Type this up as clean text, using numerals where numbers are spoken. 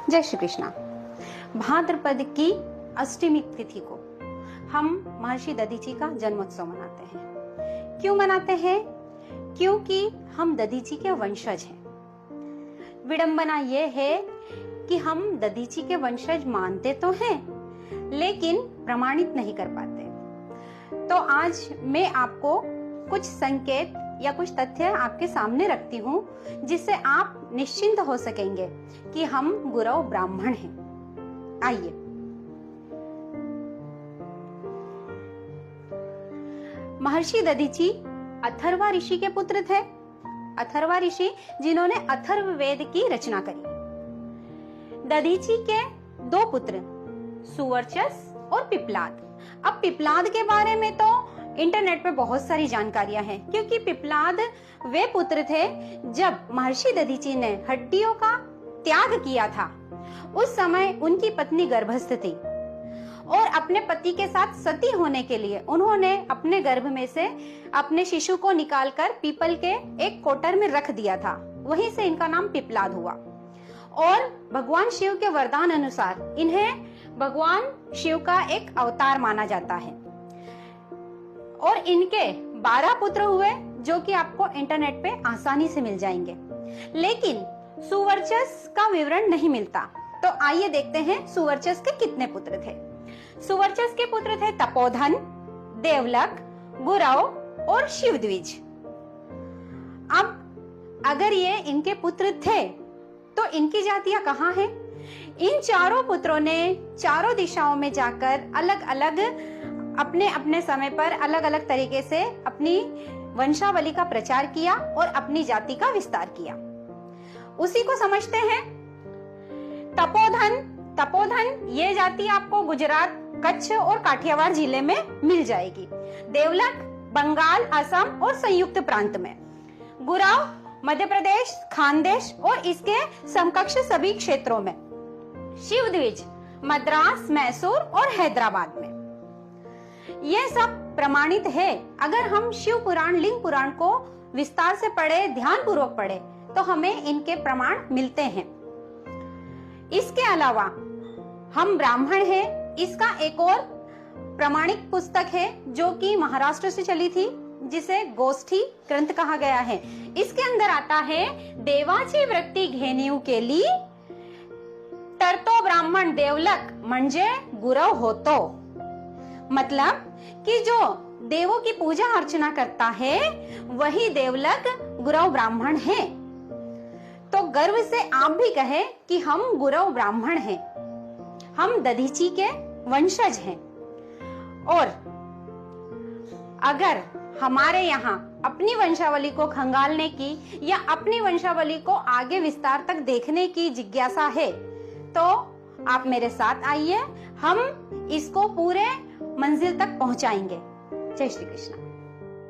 जय श्री कृष्णा। भाद्रपद की अष्टमी तिथि को हम महर्षि दधीची का जन्मोत्सव मनाते हैं। क्यों मनाते हैं? क्योंकि हम दधीची के वंशज हैं। विडंबना ये है कि हम दधीची के वंशज मानते तो हैं, लेकिन प्रमाणित नहीं कर पाते। तो आज मैं आपको कुछ संकेत या कुछ तथ्य आपके सामने रखती हूँ, जिससे आप निश्चिंत हो सकेंगे कि हम गुरव ब्राह्मण हैं। आइए, महर्षि दधीची अथर्वा ऋषि के पुत्र थे। अथर्वा ऋषि जिन्होंने अथर्व वेद की रचना करी। दधीची के दो पुत्र सुवर्चस और पिप्लाद। अब पिप्लाद के बारे में तो इंटरनेट पे बहुत सारी जानकारियां हैं, क्योंकि पिप्लाद वे पुत्र थे जब महर्षि दधीची ने हड्डियों का त्याग किया था। उस समय उनकी पत्नी गर्भस्थ थी और अपने पति के साथ सती होने के लिए उन्होंने अपने गर्भ में से अपने शिशु को निकालकर पीपल के एक कोटर में रख दिया था। वहीं से इनका नाम पिप्लाद हुआ। और भगवान शिव के वरदान अनुसार इन्हें भगवान शिव का एक अवतार माना जाता है। और इनके 12 पुत्र हुए, जो कि आपको इंटरनेट पे आसानी से मिल जाएंगे, लेकिन सुवर्चस का विवरण नहीं मिलता। तो आइए देखते हैं सुवर्चस के कितने पुत्र थे। सुवर्चस के पुत्र थे तपोधन, देवलक, गुरव और शिवद्विज। अब अगर ये इनके पुत्र थे तो इनकी जातियां कहाँ हैं? इन चारों पुत्रों ने चारों दिशाओं में जाकर अलग अलग अपने अपने समय पर अलग अलग तरीके से अपनी वंशावली का प्रचार किया और अपनी जाति का विस्तार किया। उसी को समझते हैं। तपोधन ये जाति आपको गुजरात, कच्छ और काठियावाड़ जिले में मिल जाएगी। देवलक बंगाल, असम और संयुक्त प्रांत में। गुरव मध्य प्रदेश, खानदेश और इसके समकक्ष सभी क्षेत्रों में। शिवद्विज मद्रास, मैसूर और हैदराबाद में। यह सब प्रमाणित है। अगर हम शिव पुराण, लिंग पुराण को विस्तार से पढ़े, ध्यान पूर्वक पढ़े, तो हमें इनके प्रमाण मिलते हैं। इसके अलावा हम ब्राह्मण हैं, इसका एक और प्रमाणिक पुस्तक है जो कि महाराष्ट्र से चली थी, जिसे गोष्ठी ग्रंथ कहा गया है। इसके अंदर आता है, देवाची वृत्ती घेणीव केली तरतो ब्राह्मण देवलक म्हणजे गुरव होतो। मतलब कि जो देवों की पूजा अर्चना करता है वही देवलक गुरव ब्राह्मण है। तो गर्व से आप भी कहें कि हम गुरव ब्राह्मण हैं, हम दधीची के वंशज हैं। और अगर हमारे यहाँ अपनी वंशावली को खंगालने की या अपनी वंशावली को आगे विस्तार तक देखने की जिज्ञासा है, तो आप मेरे साथ आइए, हम इसको पूरे मंजिल तक पहुंचाएंगे। जय श्री कृष्ण।